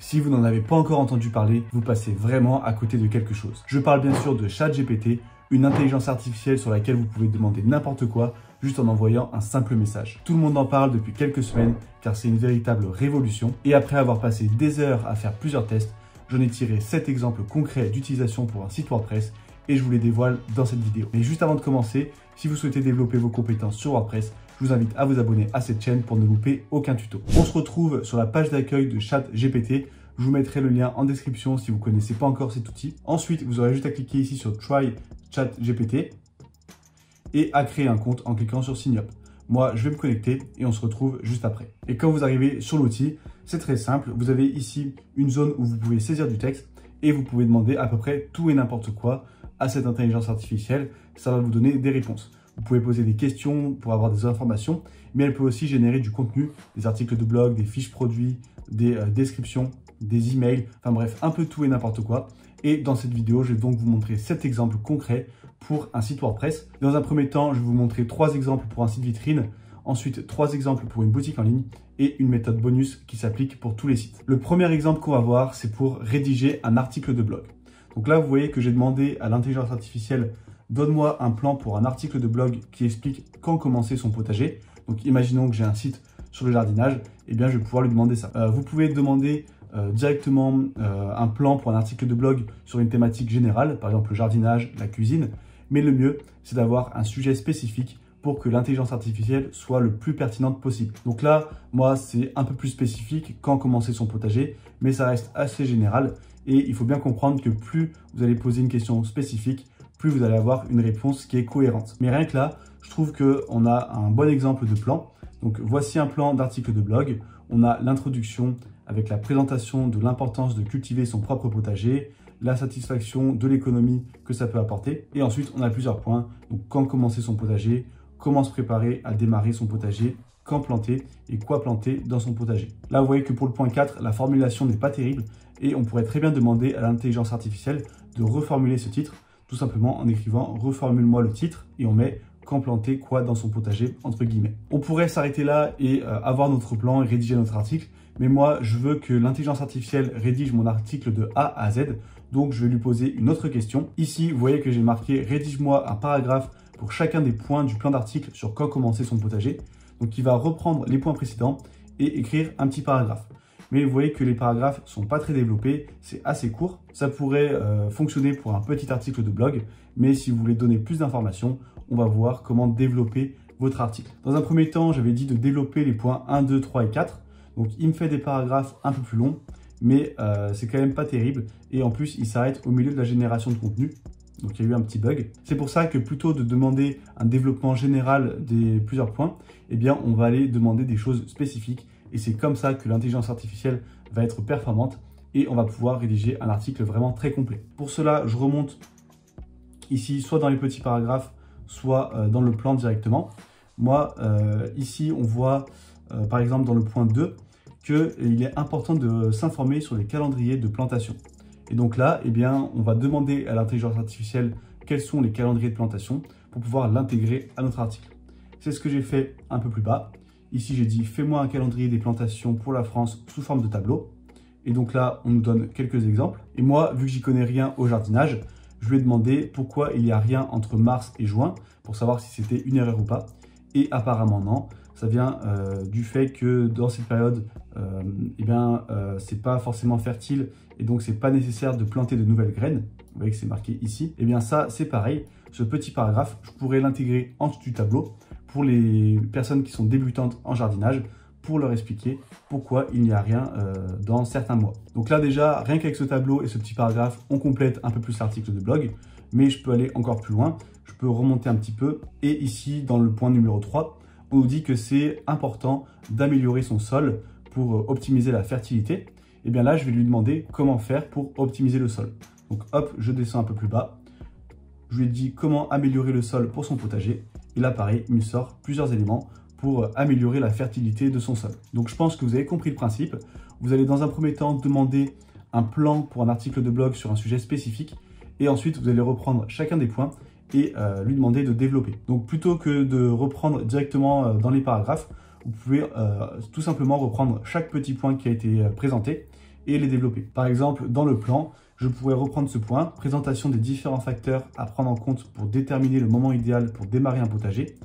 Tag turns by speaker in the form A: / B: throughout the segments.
A: Si vous n'en avez pas encore entendu parler, vous passez vraiment à côté de quelque chose. Je parle bien sûr de ChatGPT, une intelligence artificielle sur laquelle vous pouvez demander n'importe quoi juste en envoyant un simple message. Tout le monde en parle depuis quelques semaines car c'est une véritable révolution. Et après avoir passé des heures à faire plusieurs tests, j'en ai tiré 7 exemples concrets d'utilisation pour un site WordPress et je vous les dévoile dans cette vidéo. Mais juste avant de commencer, si vous souhaitez développer vos compétences sur WordPress, je vous invite à vous abonner à cette chaîne pour ne louper aucun tuto. On se retrouve sur la page d'accueil de ChatGPT. Je vous mettrai le lien en description si vous ne connaissez pas encore cet outil. Ensuite, vous aurez juste à cliquer ici sur Try ChatGPT et à créer un compte en cliquant sur Sign Up. Moi, je vais me connecter et on se retrouve juste après. Et quand vous arrivez sur l'outil, c'est très simple. Vous avez ici une zone où vous pouvez saisir du texte et vous pouvez demander à peu près tout et n'importe quoi à cette intelligence artificielle. Ça va vous donner des réponses. Vous pouvez poser des questions pour avoir des informations, mais elle peut aussi générer du contenu, des articles de blog, des fiches produits, des descriptions, des emails, enfin bref, un peu tout et n'importe quoi. Et dans cette vidéo, je vais donc vous montrer 7 exemples concrets pour un site WordPress. Dans un premier temps, je vais vous montrer 3 exemples pour un site vitrine, ensuite 3 exemples pour une boutique en ligne et une méthode bonus qui s'applique pour tous les sites. Le premier exemple qu'on va voir, c'est pour rédiger un article de blog. Donc là, vous voyez que j'ai demandé à l'intelligence artificielle donne-moi un plan pour un article de blog qui explique quand commencer son potager. Donc imaginons que j'ai un site sur le jardinage, et bien je vais pouvoir lui demander ça. Vous pouvez demander directement un plan pour un article de blog sur une thématique générale, par exemple le jardinage, la cuisine, mais le mieux c'est d'avoir un sujet spécifique pour que l'intelligence artificielle soit le plus pertinente possible. Donc là, moi c'est un peu plus spécifique, quand commencer son potager, mais ça reste assez général et il faut bien comprendre que plus vous allez poser une question spécifique, plus vous allez avoir une réponse qui est cohérente. Mais rien que là, je trouve qu'on a un bon exemple de plan. Donc voici un plan d'article de blog. On a l'introduction avec la présentation de l'importance de cultiver son propre potager, la satisfaction de l'économie que ça peut apporter. Et ensuite, on a plusieurs points. Donc quand commencer son potager, comment se préparer à démarrer son potager, quand planter et quoi planter dans son potager. Là, vous voyez que pour le point 4, la formulation n'est pas terrible et on pourrait très bien demander à l'intelligence artificielle de reformuler ce titre tout simplement en écrivant « reformule-moi le titre » et on met « quand planter quoi dans son potager » entre guillemets. On pourrait s'arrêter là et avoir notre plan et rédiger notre article, mais moi je veux que l'intelligence artificielle rédige mon article de A à Z, donc je vais lui poser une autre question. Ici, vous voyez que j'ai marqué « rédige-moi un paragraphe pour chacun des points du plan d'article sur quand commencer son potager ». Donc il va reprendre les points précédents et écrire un petit paragraphe. Mais vous voyez que les paragraphes ne sont pas très développés, c'est assez court. Ça pourrait fonctionner pour un petit article de blog, mais si vous voulez donner plus d'informations, on va voir comment développer votre article. Dans un premier temps, j'avais dit de développer les points 1, 2, 3 et 4. Donc il me fait des paragraphes un peu plus longs, mais c'est quand même pas terrible. Et en plus, il s'arrête au milieu de la génération de contenu. Donc il y a eu un petit bug. C'est pour ça que plutôt de demander un développement général des plusieurs points, eh bien on va aller demander des choses spécifiques. Et c'est comme ça que l'intelligence artificielle va être performante et on va pouvoir rédiger un article vraiment très complet. Pour cela, je remonte ici, soit dans les petits paragraphes, soit dans le plan directement. Moi, ici, on voit, par exemple, dans le point 2, qu'il est important de s'informer sur les calendriers de plantation. Et donc là, eh bien, on va demander à l'intelligence artificielle quels sont les calendriers de plantation pour pouvoir l'intégrer à notre article. C'est ce que j'ai fait un peu plus bas. Ici, j'ai dit « Fais-moi un calendrier des plantations pour la France sous forme de tableau ». Et donc là, on nous donne quelques exemples. Et moi, vu que j'y connais rien au jardinage, je lui ai demandé pourquoi il n'y a rien entre mars et juin pour savoir si c'était une erreur ou pas. Et apparemment non. Ça vient du fait que dans cette période, c'est pas forcément fertile et donc c'est pas nécessaire de planter de nouvelles graines. Vous voyez que c'est marqué ici. Et bien ça, c'est pareil. Ce petit paragraphe, je pourrais l'intégrer en dessous du tableau pour les personnes qui sont débutantes en jardinage, pour leur expliquer pourquoi il n'y a rien dans certains mois. Donc là déjà, rien qu'avec ce tableau et ce petit paragraphe, on complète un peu plus l'article de blog, mais je peux aller encore plus loin, je peux remonter un petit peu, et ici, dans le point numéro 3, on nous dit que c'est important d'améliorer son sol pour optimiser la fertilité. Et bien là, je vais lui demander comment faire pour optimiser le sol. Donc hop, je descends un peu plus bas, je lui ai dit comment améliorer le sol pour son potager, et là pareil, il me sort plusieurs éléments pour améliorer la fertilité de son sol. Donc je pense que vous avez compris le principe. Vous allez dans un premier temps demander un plan pour un article de blog sur un sujet spécifique et ensuite vous allez reprendre chacun des points et lui demander de développer. Donc plutôt que de reprendre directement dans les paragraphes, vous pouvez tout simplement reprendre chaque petit point qui a été présenté et les développer. Par exemple, dans le plan, je pourrais reprendre ce point, présentation des différents facteurs à prendre en compte pour déterminer le moment idéal pour démarrer un potager.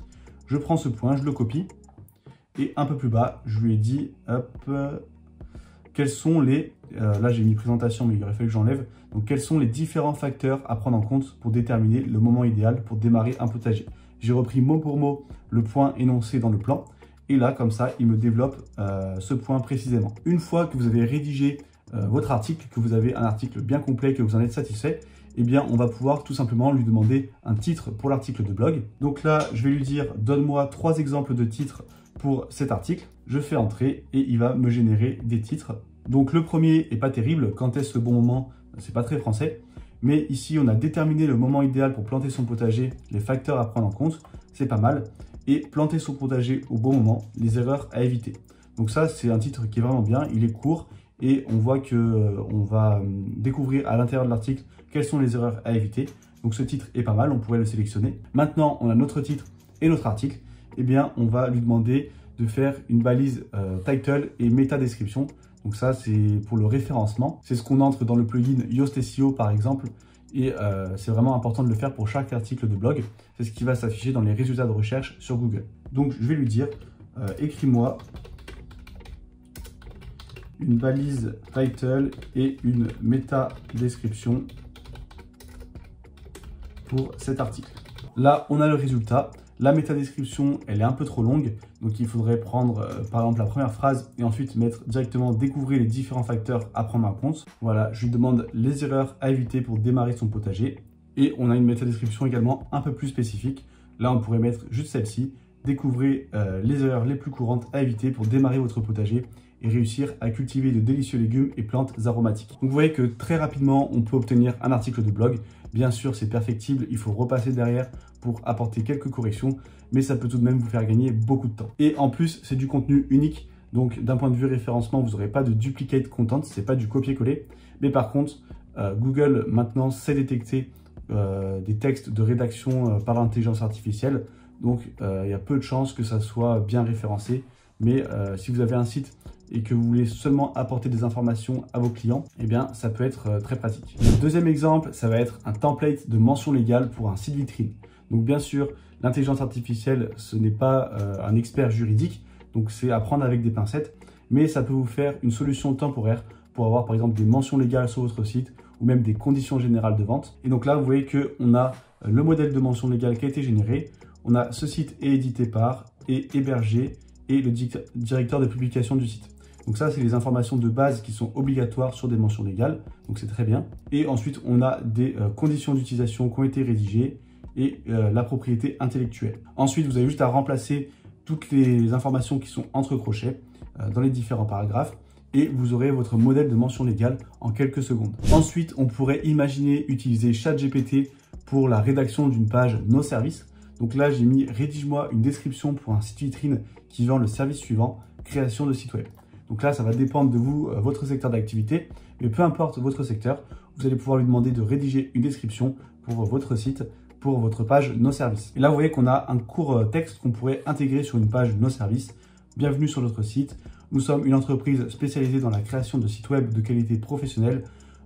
A: Je prends ce point, je le copie, et un peu plus bas, je lui ai dit, hop, quels sont les, là j'ai mis présentation, mais il aurait fallu que j'enlève, donc quels sont les différents facteurs à prendre en compte pour déterminer le moment idéal pour démarrer un potager. J'ai repris mot pour mot le point énoncé dans le plan, et là, comme ça, il me développe ce point précisément. Une fois que vous avez rédigé votre article, que vous avez un article bien complet, que vous en êtes satisfait, eh bien, on va pouvoir tout simplement lui demander un titre pour l'article de blog. Donc là, je vais lui dire, donne-moi 3 exemples de titres pour cet article. Je fais entrer et il va me générer des titres. Donc le premier est pas terrible. Quand est-ce le bon moment? C'est pas très français. Mais ici, on a déterminé le moment idéal pour planter son potager, les facteurs à prendre en compte. C'est pas mal. Et planter son potager au bon moment, les erreurs à éviter. Donc ça, c'est un titre qui est vraiment bien. Il est court. Et on voit qu'on va découvrir à l'intérieur de l'article quelles sont les erreurs à éviter. Donc ce titre est pas mal, on pourrait le sélectionner. Maintenant, on a notre titre et notre article. Eh bien, on va lui demander de faire une balise title et méta description. Donc ça, c'est pour le référencement. C'est ce qu'on entre dans le plugin Yoast SEO par exemple. Et c'est vraiment important de le faire pour chaque article de blog. C'est ce qui va s'afficher dans les résultats de recherche sur Google. Donc je vais lui dire, écris-moi une balise title et une méta description pour cet article. Là, on a le résultat. La méta description, elle est un peu trop longue, donc il faudrait prendre par exemple la première phrase et ensuite mettre directement découvrir les différents facteurs à prendre en compte. Voilà, je lui demande les erreurs à éviter pour démarrer son potager. Et on a une méta description également un peu plus spécifique. Là, on pourrait mettre juste celle-ci. Découvrez les erreurs les plus courantes à éviter pour démarrer votre potager et réussir à cultiver de délicieux légumes et plantes aromatiques. Donc vous voyez que très rapidement, on peut obtenir un article de blog. Bien sûr, c'est perfectible, il faut repasser derrière pour apporter quelques corrections, mais ça peut tout de même vous faire gagner beaucoup de temps. Et en plus, c'est du contenu unique, donc d'un point de vue référencement, vous n'aurez pas de duplicate content, c'est pas du copier-coller. Mais par contre, Google maintenant sait détecter des textes de rédaction par l'intelligence artificielle, donc il y a peu de chances que ça soit bien référencé. Mais si vous avez un site et que vous voulez seulement apporter des informations à vos clients, eh bien, ça peut être très pratique. Le deuxième exemple, ça va être un template de mention légale pour un site vitrine. Donc, bien sûr, l'intelligence artificielle, ce n'est pas un expert juridique, donc c'est à prendre avec des pincettes, mais ça peut vous faire une solution temporaire pour avoir, par exemple, des mentions légales sur votre site ou même des conditions générales de vente. Et donc là, vous voyez qu'on a le modèle de mention légale qui a été généré, on a ce site est édité par et hébergé et le directeur de publication du site. Donc ça, c'est les informations de base qui sont obligatoires sur des mentions légales, donc c'est très bien. Et ensuite, on a des conditions d'utilisation qui ont été rédigées et la propriété intellectuelle. Ensuite, vous avez juste à remplacer toutes les informations qui sont entre crochets dans les différents paragraphes et vous aurez votre modèle de mention légale en quelques secondes. Ensuite, on pourrait imaginer utiliser ChatGPT pour la rédaction d'une page Nos services. Donc là, j'ai mis « Rédige-moi une description pour un site vitrine qui vend le service suivant, création de site web ». Donc là, ça va dépendre de vous, votre secteur d'activité, mais peu importe votre secteur, vous allez pouvoir lui demander de rédiger une description pour votre site, pour votre page Nos services. Et là, vous voyez qu'on a un court texte qu'on pourrait intégrer sur une page Nos services. Bienvenue sur notre site. Nous sommes une entreprise spécialisée dans la création de sites web de qualité professionnelle.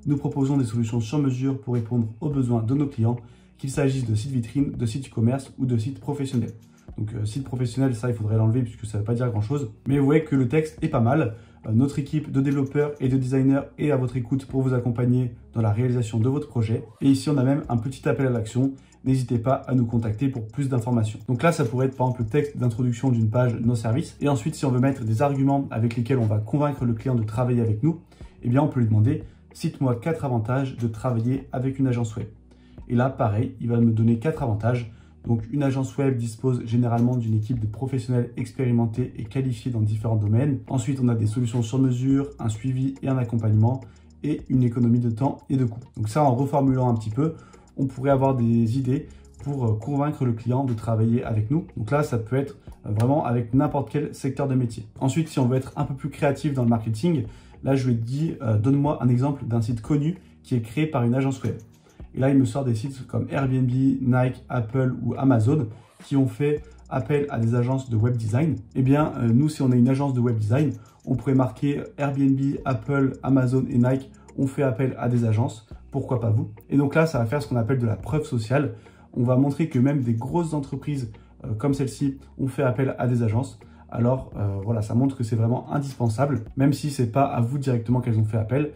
A: Nous proposons des solutions sur mesure pour répondre aux besoins de nos clients, qu'il s'agisse de sites vitrines, de sites e-commerce ou de sites professionnels. Donc site professionnel, ça il faudrait l'enlever puisque ça ne veut pas dire grand chose. Mais vous voyez que le texte est pas mal. Notre équipe de développeurs et de designers est à votre écoute pour vous accompagner dans la réalisation de votre projet. Et ici on a même un petit appel à l'action. N'hésitez pas à nous contacter pour plus d'informations. Donc là, ça pourrait être par exemple le texte d'introduction d'une page Nos services. Et ensuite, si on veut mettre des arguments avec lesquels on va convaincre le client de travailler avec nous, eh bien on peut lui demander « Cite-moi 4 avantages de travailler avec une agence web ». Et là, pareil, il va me donner 4 avantages. Donc, une agence web dispose généralement d'une équipe de professionnels expérimentés et qualifiés dans différents domaines. Ensuite, on a des solutions sur mesure, un suivi et un accompagnement et une économie de temps et de coûts. Donc ça, en reformulant un petit peu, on pourrait avoir des idées pour convaincre le client de travailler avec nous. Donc là, ça peut être vraiment avec n'importe quel secteur de métier. Ensuite, si on veut être un peu plus créatif dans le marketing, là, je lui ai dit, donne-moi un exemple d'un site connu qui est créé par une agence web. Et là, il me sort des sites comme Airbnb, Nike, Apple ou Amazon qui ont fait appel à des agences de web design. Eh bien, nous, si on est une agence de web design, On pourrait marquer Airbnb, Apple, Amazon et Nike ont fait appel à des agences. Pourquoi pas vous? Et donc là, ça va faire ce qu'on appelle de la preuve sociale. On va montrer que même des grosses entreprises comme celle-ci ont fait appel à des agences. Alors voilà, ça montre que c'est vraiment indispensable, même si c'est pas à vous directement qu'elles ont fait appel.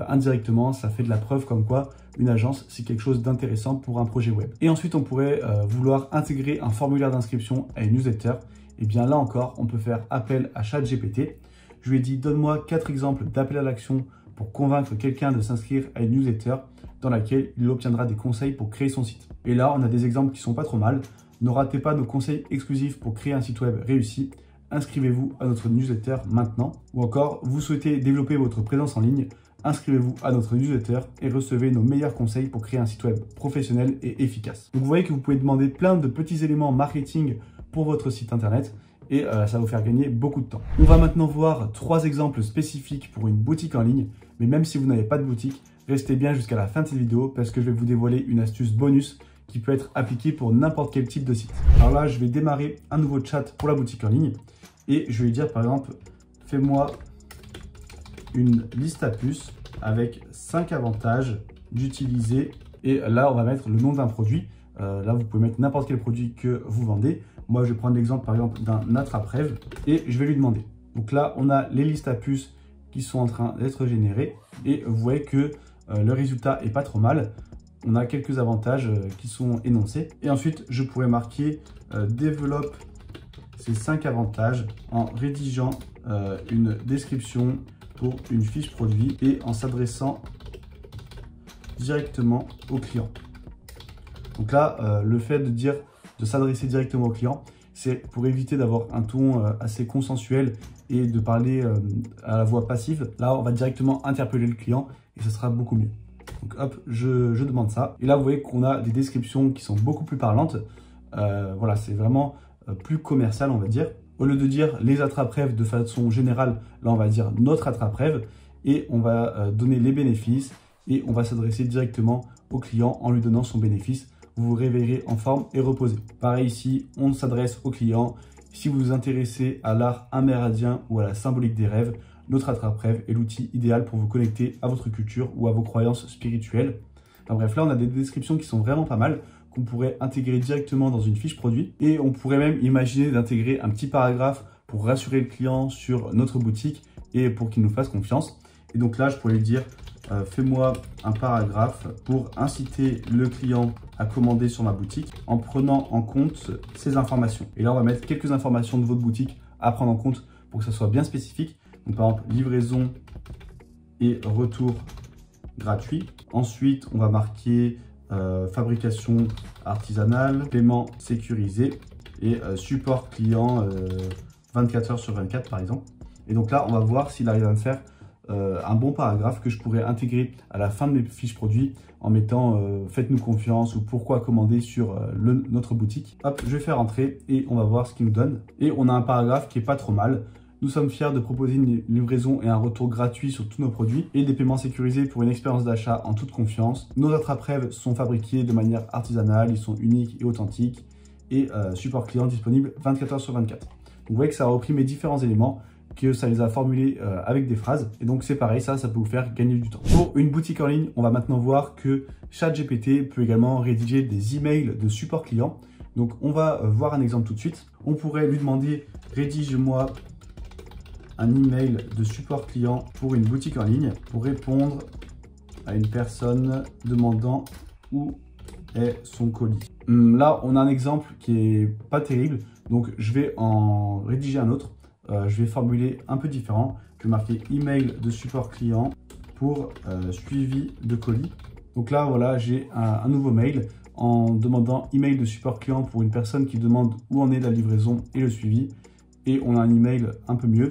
A: Indirectement, ça fait de la preuve comme quoi une agence, c'est quelque chose d'intéressant pour un projet web. Et ensuite, on pourrait vouloir intégrer un formulaire d'inscription à une newsletter. Et bien là encore, on peut faire appel à ChatGPT. Je lui ai dit, donne-moi 4 exemples d'appel à l'action pour convaincre quelqu'un de s'inscrire à une newsletter dans laquelle il obtiendra des conseils pour créer son site. Et là, on a des exemples qui sont pas trop mal. Ne ratez pas nos conseils exclusifs pour créer un site web réussi. Inscrivez-vous à notre newsletter maintenant. Ou encore, vous souhaitez développer votre présence en ligne, inscrivez-vous à notre newsletter et recevez nos meilleurs conseils pour créer un site web professionnel et efficace. Donc vous voyez que vous pouvez demander plein de petits éléments marketing pour votre site internet et ça va vous faire gagner beaucoup de temps. On va maintenant voir 3 exemples spécifiques pour une boutique en ligne, mais même si vous n'avez pas de boutique, restez bien jusqu'à la fin de cette vidéo parce que je vais vous dévoiler une astuce bonus qui peut être appliquée pour n'importe quel type de site. Alors là, je vais démarrer un nouveau chat pour la boutique en ligne et je vais lui dire par exemple, fais-moi une liste à puces avec 5 avantages d'utiliser. Et là, on va mettre le nom d'un produit. Là, vous pouvez mettre n'importe quel produit que vous vendez. Moi, je vais prendre l'exemple par exemple d'un attrape-rêve et je vais lui demander. Donc là, on a les listes à puces qui sont en train d'être générées et vous voyez que le résultat est pas trop mal. On a quelques avantages qui sont énoncés. Et ensuite, je pourrais marquer développe ces 5 avantages en rédigeant une description pour une fiche produit et en s'adressant directement au client. Donc là, le fait de s'adresser directement au client, c'est pour éviter d'avoir un ton assez consensuel et de parler à la voix passive. Là, on va directement interpeller le client et ce sera beaucoup mieux. Donc hop, je demande ça. Et là, vous voyez qu'on a des descriptions qui sont beaucoup plus parlantes. Voilà, c'est vraiment plus commercial, on va dire. Au lieu de dire les attrape-rêves de façon générale, là, on va dire notre attrape-rêve et on va donner les bénéfices et on va s'adresser directement au client en lui donnant son bénéfice. Vous vous réveillerez en forme et reposé. Pareil ici, on s'adresse au client. Si vous vous intéressez à l'art amérindien ou à la symbolique des rêves, notre attrape-rêve est l'outil idéal pour vous connecter à votre culture ou à vos croyances spirituelles. Enfin bref, là, on a des descriptions qui sont vraiment pas mal, qu'on pourrait intégrer directement dans une fiche produit. Et on pourrait même imaginer d'intégrer un petit paragraphe pour rassurer le client sur notre boutique et pour qu'il nous fasse confiance. Et donc là, je pourrais lui dire, fais-moi un paragraphe pour inciter le client à commander sur ma boutique en prenant en compte ces informations. Et là, on va mettre quelques informations de votre boutique à prendre en compte pour que ça soit bien spécifique. Donc par exemple, livraison et retour gratuit. Ensuite, on va marquer fabrication artisanale, paiement sécurisé et support client 24 heures sur 24 par exemple. Et donc là, on va voir s'il arrive à me faire un bon paragraphe que je pourrais intégrer à la fin de mes fiches produits en mettant faites-nous confiance ou pourquoi commander sur notre boutique. Hop, je vais faire entrer et on va voir ce qu'il nous donne. Et on a un paragraphe qui est pas trop mal. Nous sommes fiers de proposer une livraison et un retour gratuit sur tous nos produits et des paiements sécurisés pour une expérience d'achat en toute confiance. Nos attrape-rêves sont fabriqués de manière artisanale, ils sont uniques et authentiques et support client disponible 24 heures sur 24. Donc, vous voyez que ça a repris mes différents éléments, que ça les a formulés avec des phrases. Et donc c'est pareil, ça peut vous faire gagner du temps. Pour une boutique en ligne, on va maintenant voir que ChatGPT peut également rédiger des emails de support client. Donc on va voir un exemple tout de suite. On pourrait lui demander rédige-moi un email de support client pour une boutique en ligne pour répondre à une personne demandant où est son colis. Là, on a un exemple qui est pas terrible, donc je vais en rédiger un autre. Je vais formuler un peu différent. Je vais marquer email de support client pour suivi de colis. Donc là, voilà, j'ai un nouveau mail en demandant email de support client pour une personne qui demande où en est la livraison et le suivi. Et on a un email un peu mieux.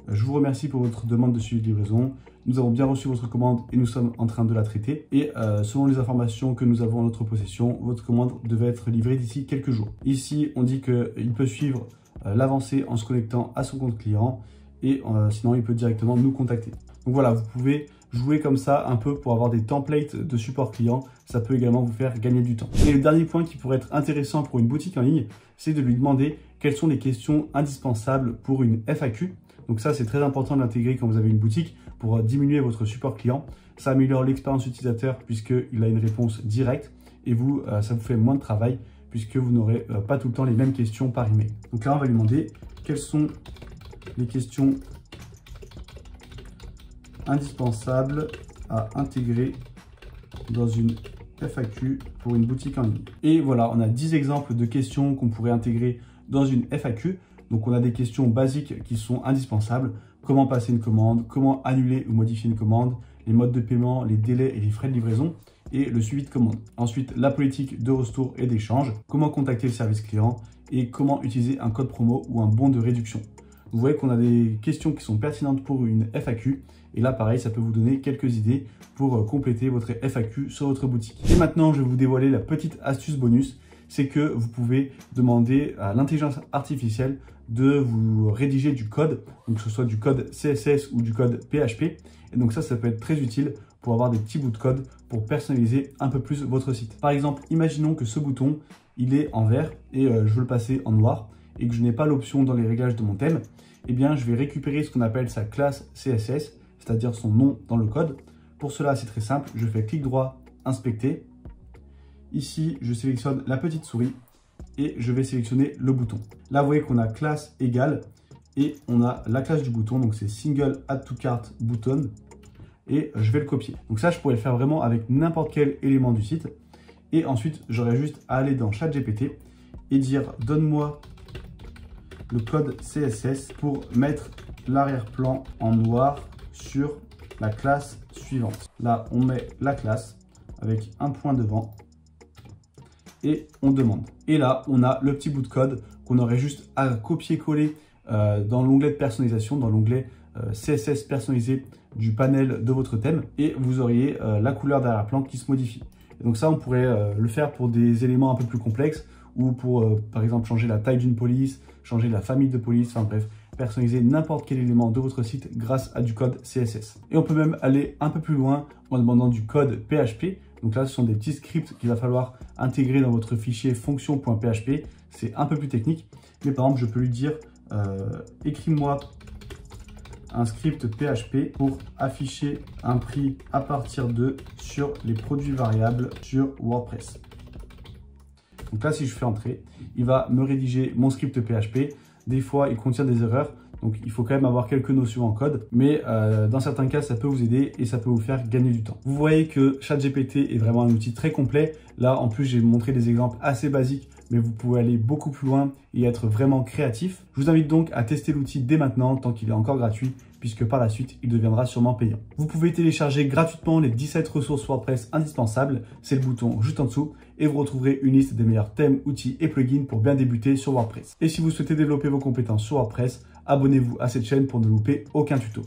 A: Je vous remercie pour votre demande de suivi de livraison. Nous avons bien reçu votre commande et nous sommes en train de la traiter. Et selon les informations que nous avons en notre possession, votre commande devait être livrée d'ici quelques jours. Ici, on dit qu'il peut suivre l'avancée en se connectant à son compte client et sinon, il peut directement nous contacter. Donc voilà, vous pouvez jouer comme ça un peu pour avoir des templates de support client. Ça peut également vous faire gagner du temps. Et le dernier point qui pourrait être intéressant pour une boutique en ligne, c'est de lui demander quelles sont les questions indispensables pour une FAQ. Donc ça, c'est très important de l'intégrer quand vous avez une boutique pour diminuer votre support client. Ça améliore l'expérience utilisateur puisqu'il a une réponse directe et vous, ça vous fait moins de travail puisque vous n'aurez pas tout le temps les mêmes questions par email. Donc là, on va lui demander quelles sont les questions indispensables à intégrer dans une FAQ pour une boutique en ligne. Et voilà, on a 10 exemples de questions qu'on pourrait intégrer dans une FAQ. Donc on a des questions basiques qui sont indispensables. Comment passer une commande, comment annuler ou modifier une commande, les modes de paiement, les délais et les frais de livraison et le suivi de commande. Ensuite, la politique de retour et d'échange, comment contacter le service client et comment utiliser un code promo ou un bon de réduction. Vous voyez qu'on a des questions qui sont pertinentes pour une FAQ. Et là, pareil, ça peut vous donner quelques idées pour compléter votre FAQ sur votre boutique. Et maintenant, je vais vous dévoiler la petite astuce bonus. C'est que vous pouvez demander à l'intelligence artificielle de vous rédiger du code, donc que ce soit du code CSS ou du code PHP. Et donc ça peut être très utile pour avoir des petits bouts de code pour personnaliser un peu plus votre site. Par exemple, imaginons que ce bouton, il est en vert et je veux le passer en noir et que je n'ai pas l'option dans les réglages de mon thème. Eh bien, je vais récupérer ce qu'on appelle sa classe CSS, c'est-à-dire son nom dans le code. Pour cela, c'est très simple. Je fais clic droit, inspecter. Ici, je sélectionne la petite souris et je vais sélectionner le bouton. Là, vous voyez qu'on a classe égale et on a la classe du bouton. Donc, c'est single add to cart button et je vais le copier. Donc ça, je pourrais le faire vraiment avec n'importe quel élément du site. Et ensuite, j'aurais juste à aller dans ChatGPT et dire donne-moi le code CSS pour mettre l'arrière-plan en noir sur la classe suivante. Là, on met la classe avec un point devant et on demande. Et là, on a le petit bout de code qu'on aurait juste à copier-coller dans l'onglet de personnalisation, dans l'onglet CSS personnalisé du panel de votre thème et vous auriez la couleur d'arrière-plan qui se modifie. Et donc ça, on pourrait le faire pour des éléments un peu plus complexes ou pour, par exemple, changer la taille d'une police, changer la famille de police, enfin bref, personnaliser n'importe quel élément de votre site grâce à du code CSS. Et on peut même aller un peu plus loin en demandant du code PHP. Donc là, ce sont des petits scripts qu'il va falloir intégrer dans votre fichier fonction.php. C'est un peu plus technique. Mais par exemple, je peux lui dire, écris-moi un script PHP pour afficher un prix à partir de sur les produits variables sur WordPress. Donc là, si je fais entrer, il va me rédiger mon script PHP. Des fois, il contient des erreurs. Donc, il faut quand même avoir quelques notions en code. Mais dans certains cas, ça peut vous aider et ça peut vous faire gagner du temps. Vous voyez que ChatGPT est vraiment un outil très complet. Là, en plus, j'ai montré des exemples assez basiques, mais vous pouvez aller beaucoup plus loin et être vraiment créatif. Je vous invite donc à tester l'outil dès maintenant, tant qu'il est encore gratuit, puisque par la suite, il deviendra sûrement payant. Vous pouvez télécharger gratuitement les 17 ressources WordPress indispensables. C'est le bouton juste en dessous et vous retrouverez une liste des meilleurs thèmes, outils et plugins pour bien débuter sur WordPress. Et si vous souhaitez développer vos compétences sur WordPress, abonnez-vous à cette chaîne pour ne louper aucun tuto.